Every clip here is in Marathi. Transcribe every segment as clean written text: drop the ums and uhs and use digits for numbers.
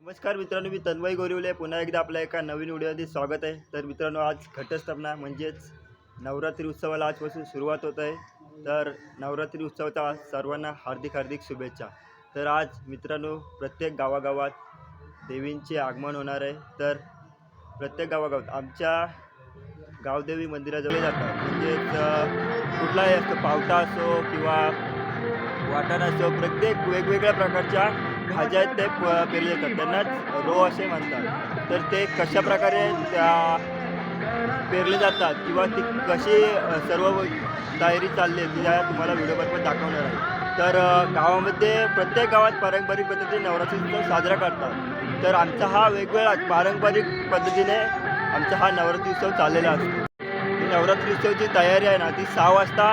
नमस्कार मित्रांनो, मी तन्मय गोरिवले पुन्हा एकदा आपल्या एका नवीन व्हिडिओमध्ये स्वागत आहे. तर मित्रांनो, आज घटस्थापना म्हणजेच नवरात्री उत्सवाला आजपासून सुरुवात होत आहे. तर नवरात्री उत्सवाच्या सर्वांना हार्दिक हार्दिक शुभेच्छा. तर आज मित्रांनो, प्रत्येक गावागावात देवींचे आगमन होणार आहे. तर प्रत्येक गावागावात आमच्या गावदेवी मंदिराजवळ जातात. म्हणजेच कुठलाही असतो, पावटा असो किंवा वाटाणा असो, प्रत्येक वेगवेगळ्या प्रकारच्या भाज्या आहेत ते पेरले जातात. त्यांनाच रो असे म्हणतात. तर ते कशा प्रकारे त्या पेरले जातात किंवा ती कशी सर्व तयारी चालली आहे ती तुम्हाला व्हिडिओबरोबर दाखवणार आहे. तर गावामध्ये प्रत्येक गावात पारंपरिक पद्धतीने नवरात्री उत्सव साजरा करतात. तर आमचा हा वेगवेगळा पारंपरिक पद्धतीने आमचा हा नवरात्री उत्सव चाललेला असतो. नवरात्री उत्सवाची तयारी आहे ना, ती 6 वाजता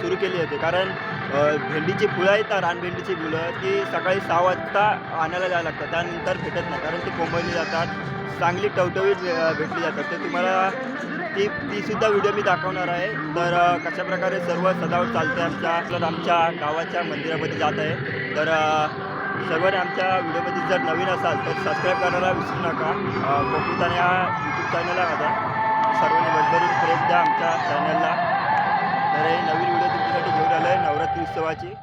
सुरू केली जाते. कारण भेंडीची फुलं आहेत ना, रानभेंडीची फुलं ती सकाळी 6 वाजता आणायला जायला लागतात. त्यानंतर भेटत नाही, कारण ती कोंबडली जातात, चांगली टवटवीत भेटली जातात. तर तुम्हाला ती सुद्धा व्हिडिओ मी दाखवणार आहे. तर कशाप्रकारे सर्व सजावट चालते आमच्या गावाच्या मंदिरामध्ये जात आहे. तर सर्वांनी आमच्या व्हिडिओमध्ये जर नवीन असाल तर सबस्क्राईब करायला विसरू नका. गोकुताने या यूट्यूब चॅनलला माझा सर्वांनी भरभरून प्रेम द्या आमच्या चॅनलला. तर हे नवीन व्हिडिओ तुमच्यासाठी घेऊन आलो आहे नवरात्री उत्सवाची.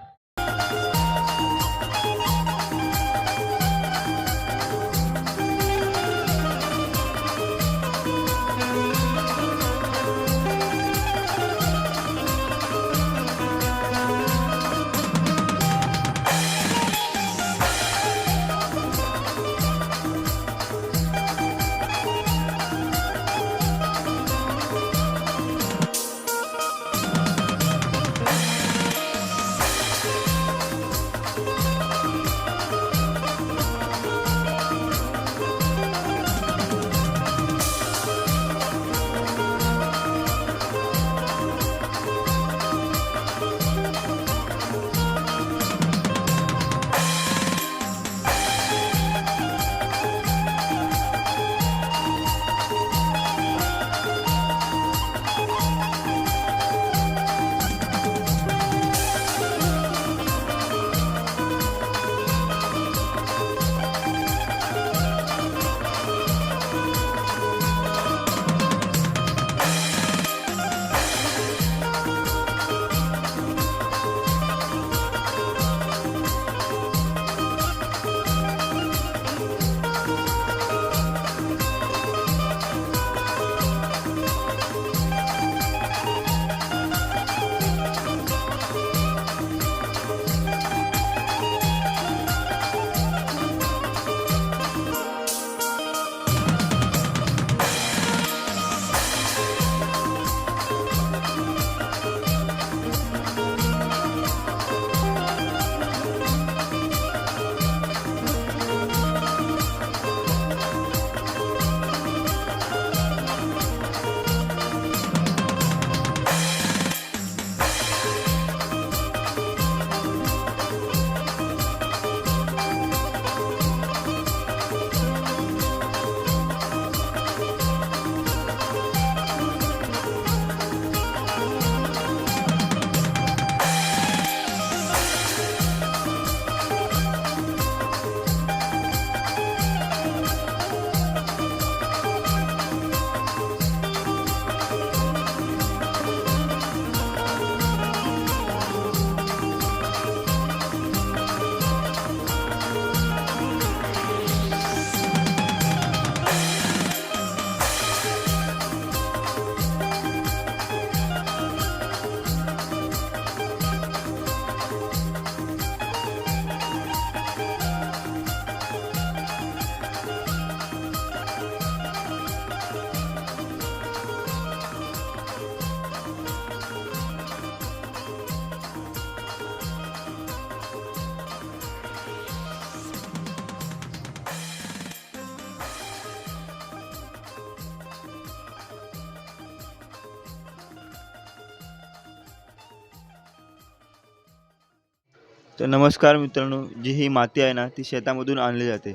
तर नमस्कार मित्रांनो, जी ही माती आहे ना ती शेतामधून आणली जाते.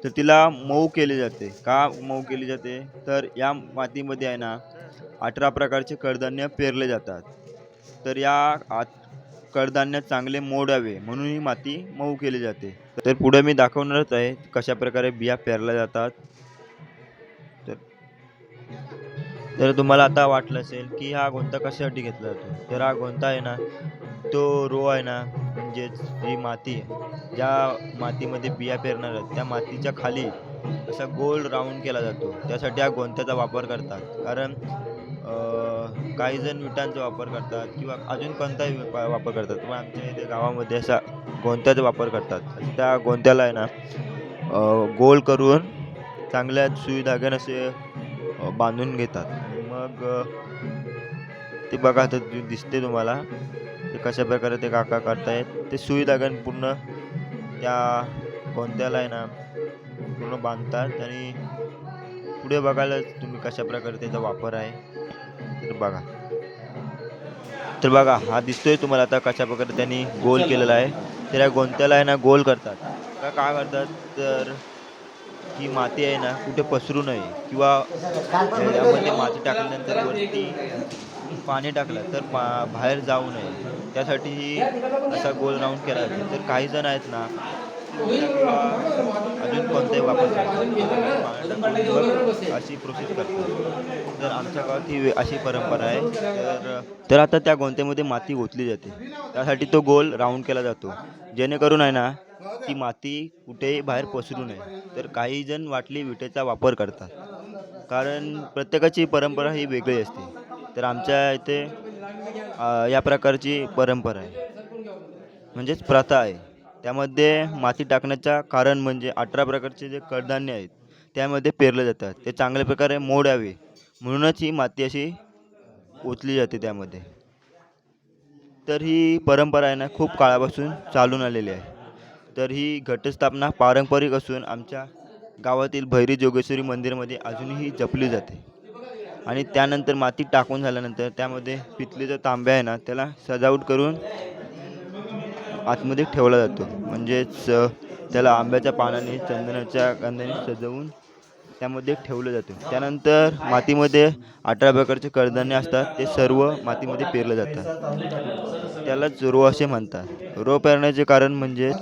तर तिला मऊ केली जाते. का मऊ केली जाते? तर या मातीमध्ये आहे ना 18 प्रकारचे कडधान्य पेरले जातात. तर या कडधान्य चांगले मोडावे म्हणून ही माती मऊ केली जाते. तर पुढे मी दाखवणारच आहे कशाप्रकारे बिया पेरल्या जातात. तर तर तुम्हाला आता वाटलं असेल की हा गोंता कशासाठी घेतला जातो. तर हा गोंता आहे ना तो रो आहे ना, म्हणजेच जी माती आहे, ज्या मातीमध्ये बिया पेरणार आहेत, त्या मातीच्या खाली असा गोल राउंड केला जातो. त्यासाठी हा गोंत्याचा वापर करतात. कारण काही जण विटांचा वापर करतात किंवा अजून कोणताही वापर करतात. पण आमच्या इथे गावामध्ये असा गोंत्याचा वापर करतात. आणि त्या गोंत्याला आहे ना गोल करून चांगल्या सुई धाग्याने असे बांधून घेतात. मग ते बघा आता दिसते तुम्हाला. ते कशाप्रकारे ते काका करतायत. ते सुई धाग्याने पूर्ण त्या गोंत्याला आहे ना पूर्ण बांधतात आणि पुढे बघायला तुम्ही कशाप्रकारे त्याचा वापर आहे. तर बघा हा दिसतोय तुम्हाला आता कशाप्रकारे त्यांनी गोल केलेला आहे. तर या गोंत्याला आहे ना गोल करतात. काय करतात तर ही माती आहे ना कुठे पसरू नये किंवा यामध्ये माती टाकल्यानंतर वरती पाणी टाकलं तर बाहेर जाऊ नये त्यासाठी ही असा गोल राऊंड केला जातो. तर काही जण आहेत ना किंवा अजून कोणताही वापर करतात अशी प्रोसेस करतात. तर आमच्या गावात ही अशी परंपरा आहे. तर आता त्या गोंत्यामध्ये माती ओतली जाते. त्यासाठी तो गोल राऊंड केला जातो जेणेकरून आहे ना ती माती कुठेही बाहेर पसरू नये. तर काही जण वाटली विटेचा वापर करतात. कारण प्रत्येकाची परंपरा ही वेगळी असते. तर आमच्या इथे या प्रकारची परंपरा आहे म्हणजेच प्रथा आहे. त्यामध्ये माती टाकण्याचं कारण म्हणजे 18 प्रकारचे जे कडधान्य आहेत त्यामध्ये पेरले जातात. ते चांगल्या प्रकारे मोड यावे म्हणूनच ही माती अशी ओतली जाते त्यामध्ये. तर ही परंपरा आहे ना खूप काळापासून चालून आलेली आहे. तर ही घटस्थापना पारंपरिक असून आमच्या गावातील भैरी जोगेश्वरी मंदिरामध्ये अजूनही जपली जाते. आणि त्यानंतर माती टाकून झाल्यानंतर त्यामध्ये पितळीचा तांब्या आहे ना त्याला सजावट करून आतमध्ये ठेवला जातो. म्हणजेच त्याला आंब्याच्या पानाने चंदनाच्या गंधाने सजवून त्यामध्ये ठेवलं जातं. त्यानंतर मातीमध्ये 18 प्रकारचे कडधान्य असतात ते सर्व मातीमध्ये पेरले जातात. त्यालाच रो असे म्हणतात. रो पेरण्याचे कारण म्हणजे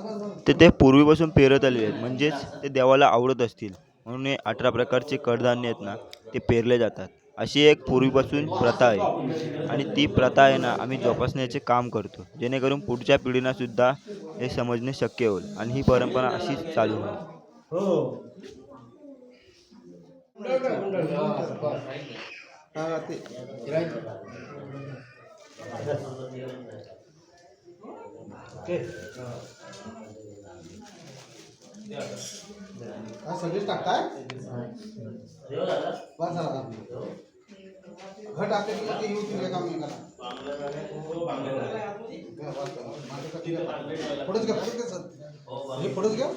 ते पूर्वीपासून पेरत आलेले आहेत. म्हणजेच ते देवाला आवडत असतील म्हणून हे 18 प्रकारचे कडधान्य आहेत ना ते पेरले जातात. अशी एक पूर्वीपासून प्रथा आहे आणि ती प्रथा आहे ना आम्ही जोपासण्याचे काम करतो जेणेकरून पुढच्या पिढींना सुद्धा हे समजणे शक्य होईल आणि ही परंपरा अशीच चालू होईल. सगळीच टाकताय बस झाला घर टाकते की ते येऊ तुझ्या काम नाही करा पुढेच घ्या सर हे पुढेच घ्या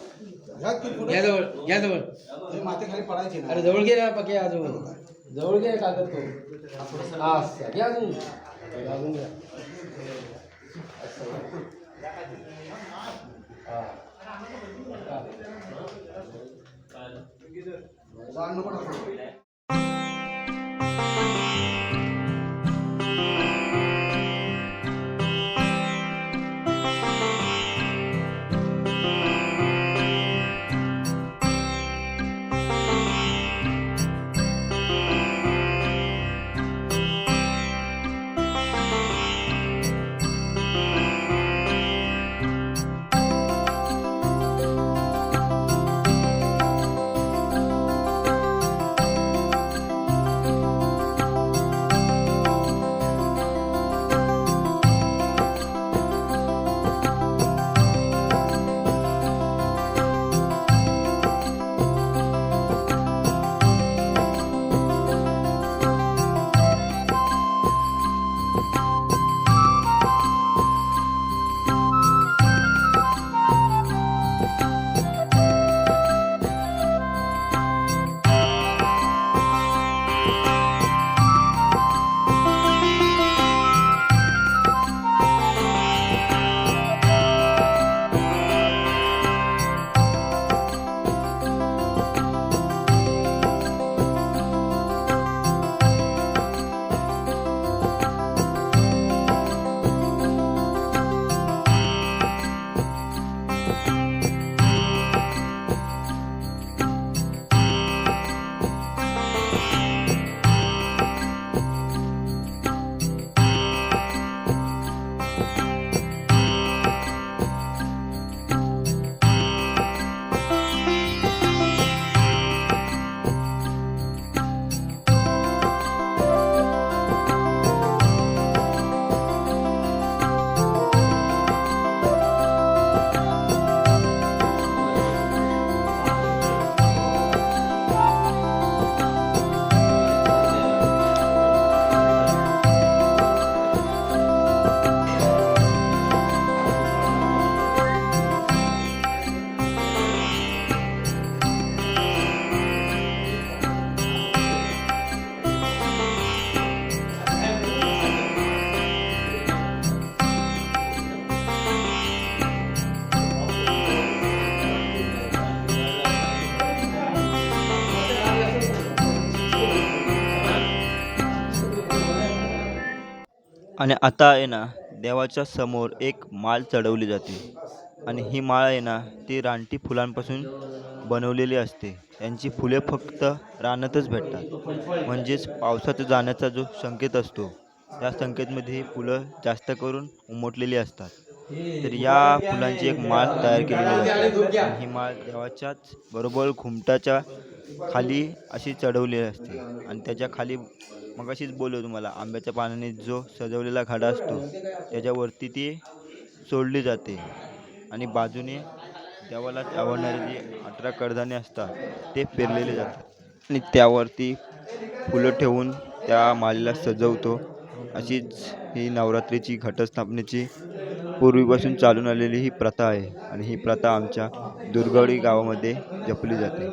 घ्या जवळ हे माती खाली पडायची ना. अरे जवळ घे ना पक्या अजून जवळ घे कागद तो हा घ्या अजून घ्या जाण नको आणि आता आहे ना देवाच्या समोर एक माळ चढवली जाते आणि ही माळ आहे ना ती रानटी फुलांपासून बनवलेली असते. त्यांची फुले फक्त रानातच भेटतात. म्हणजेच पावसात जाण्याचा जो संकेत असतो त्या संकेतमध्ये ही फुलं जास्त करून उमटलेली असतात. तर या फुलांची एक माळ तयार केलेली जाते आणि ही माळ देवाच्याच बरोबर घुमटाच्या खाली अशी चढवलेली असते आणि त्याच्या खाली मगाशीच बोललो तुम्हाला आंब्याच्या पानाने जो सजवलेला घडा असतो त्याच्यावरती ती सोडली जाते आणि बाजूने देवाला आवडणारे जे 18 कडधान्ये असतात ते पेरलेले जातात आणि त्यावरती फुलं ठेवून त्या माळीला सजवतो. अशीच ही नवरात्रीची घटस्थापनेची पूर्वीपासून चालून आलेली ही प्रथा आहे आणि ही प्रथा आमच्या दुर्गवडी गावामध्ये जपली जाते.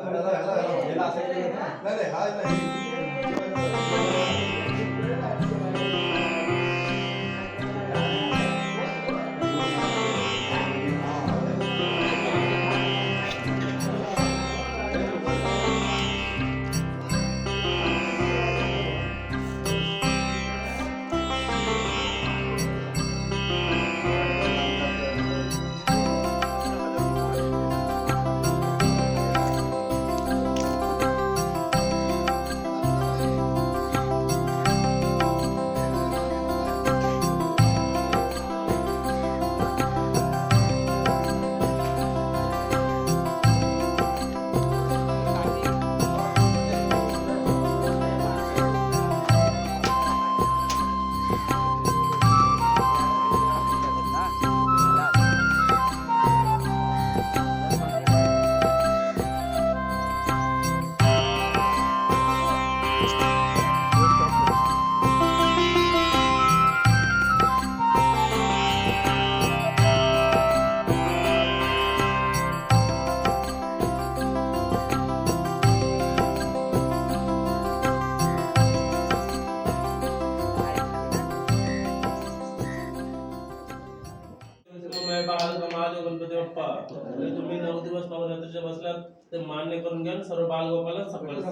महादेव गणपती बाप्पा आणि तुम्ही 9 दिवस नवरात्रीच्या बसलात ते मान्य करून घ्या सर्व बालगोपाला सकाळी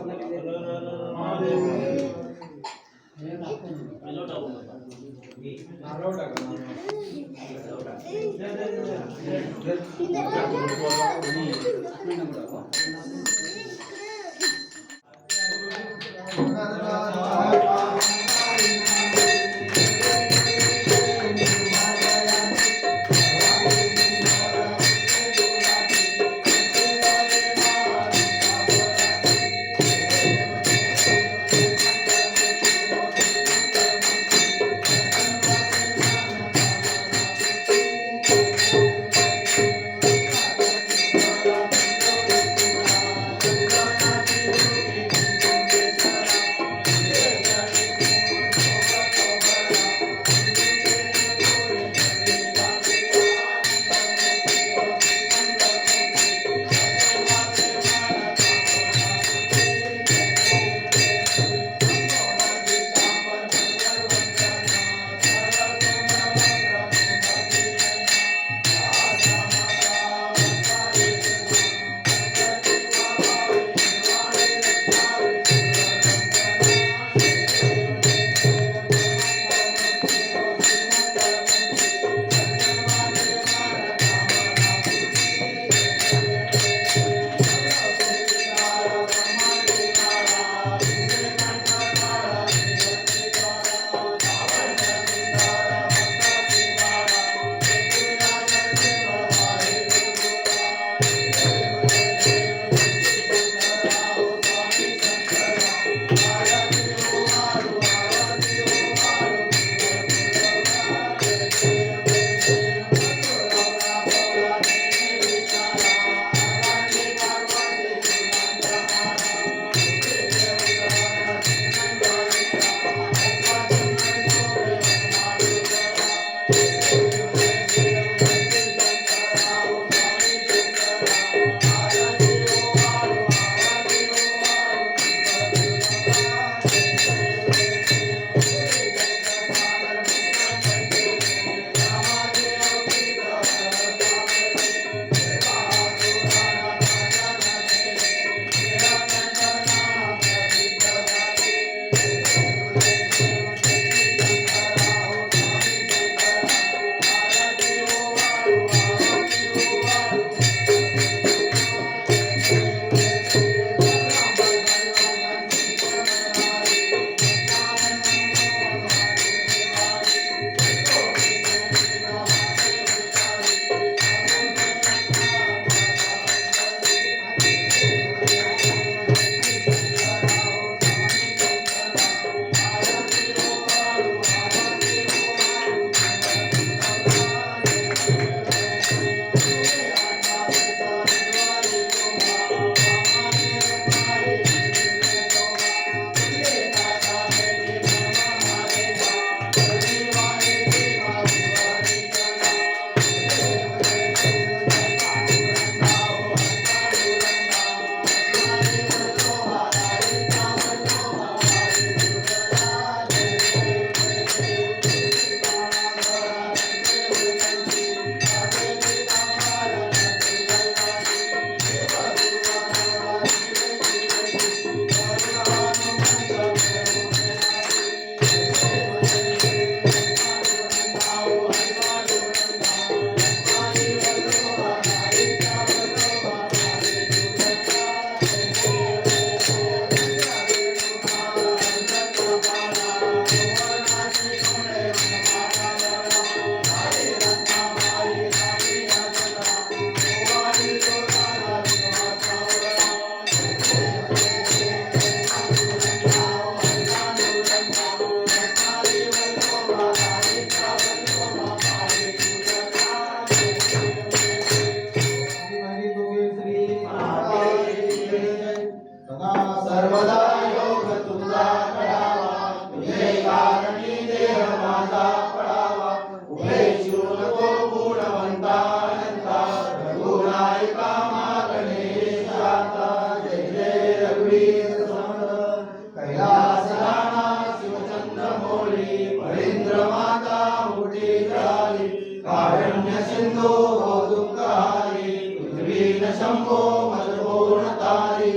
सिंधू हो दुःखहारी पृथ्वीन शंभो मदपूर्णतारी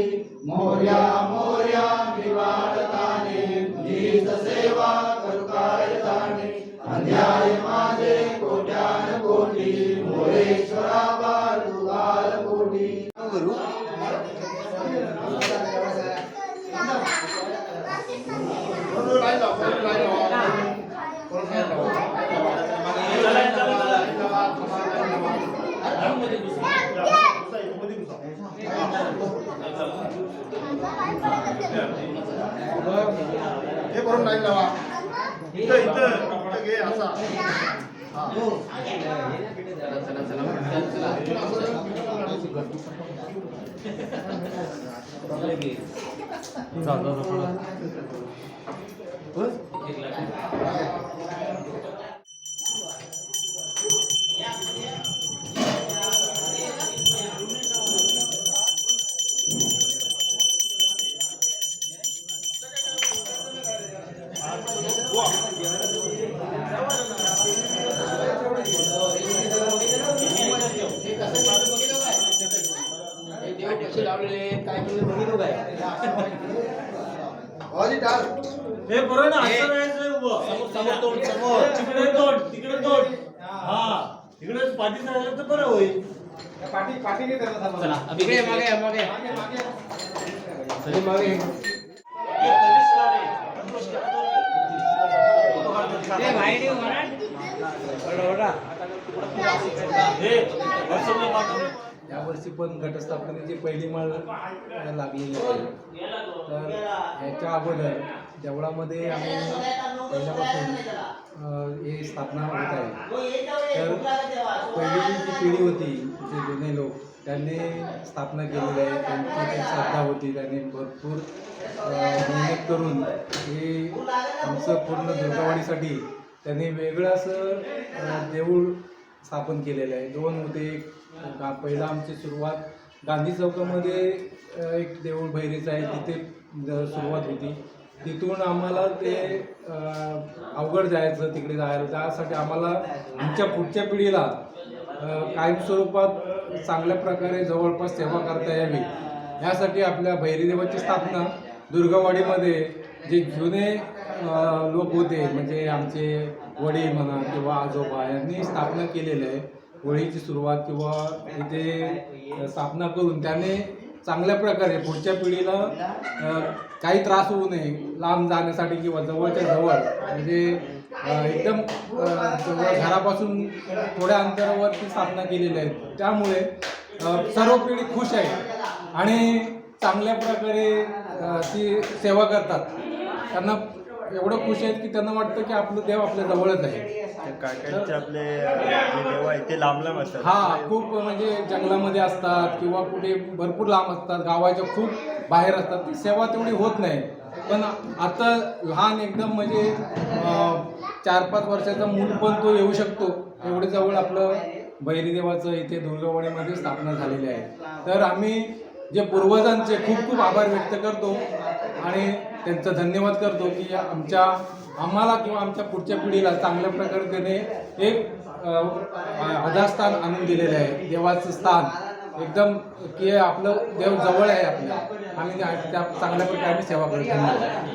मोर्या मोर्या विवाडताने तुझीच सेवा करू काय ताणे अंध्याय माझे कोट्यान कोटी मोरेश्वरा बाळू गाल कोटी गुरु हे करून नाही लावा इथं इथं घे असा काय बघितलं काय हे बरोबर ना असं राहायचं उभं समोर तोड समोर तिकडे तोड तिकडे तोड हा तिकडे पाठी राहिलं तर बरं होईल पाठी पाठी नाही त्याला चला इकडे मागे मागे मागे हे बसवलं पाठवलं यावर्षी पण घटस्थापनेची पहिली माळ लागलेली आहे. तर ह्याच्या अगोदर देवळामध्ये आम्ही पहिल्यापासून ही स्थापना होत आहे. तर पहिली जी पिढी होती जे जुने लोक त्यांनी स्थापना केलेली आहे. त्यांची जी श्रद्धा होती त्यांनी भरपूर मेहनत करून हे आमचं पूर्ण दुर्गावाडीसाठी त्यांनी वेगळं असं देऊळ स्थापन केलेलं आहे. दोन होते. पहिला आमची सुरुवात गांधी चौकामध्ये एक देऊळ भैरीचं आहे तिथे सुरुवात होती. तिथून आम्हाला ते अवघड जायचं तिकडे जायला. त्यासाठी आम्हाला आमच्या पुढच्या पिढीला कायमस्वरूपात चांगल्या प्रकारे जवळपास सेवा करता यावी यासाठी आपल्या भैरीदेवाची स्थापना दुर्गावाडीमध्ये जे जुने लोक होते म्हणजे आमचे वडील म्हणा किंवा आजोबा यांनी स्थापना केलेली आहे. होळीची सुरुवात किंवा इथे स्थापना करून त्याने चांगल्या प्रकारे पुढच्या पिढीला काही त्रास होऊ नये लांब जाण्यासाठी किंवा जवळच्या जवळ म्हणजे एकदम जवळ घरापासून थोड्या अंतरावरती स्थापना केलेली आहे. त्यामुळे सर्व पिढी खुश आहे आणि चांगल्या प्रकारे ती सेवा करतात. त्यांना एवढं खुश आहेत की त्यांना वाटतं की आपलं देव आपल्या जवळच आहे. काकांचे आपले जे देव आहेत ते लांब लांब असतात. हा खूप म्हणजे जंगलामध्ये असतात किंवा कुठे भरपूर लांब असतात गावाच्या खूप बाहेर असतात. ती सेवा तेवढी होत नाही. पण आता लहान एकदम म्हणजे 4-5 वर्षाचा मूल पण तो येऊ शकतो. एवढे जवळ आपलं भैरीदेवाचं इथे दुर्गावाडीमध्ये स्थापना झालेली आहे. तर आम्ही जे पूर्वजांचे खूप खूप आभार व्यक्त करतो आणि त्यांचं धन्यवाद करतो की आम्हाला किंवा आमच्या पुढच्या पिढीला चांगल्या प्रकारे त्याने एक आधारस्थान आणून दिलेलं आहे. देवाचं स्थान एकदम की आपलं देव जवळ आहे आपल्या. आम्ही त्या चांगल्या प्रकारे सेवा करतो.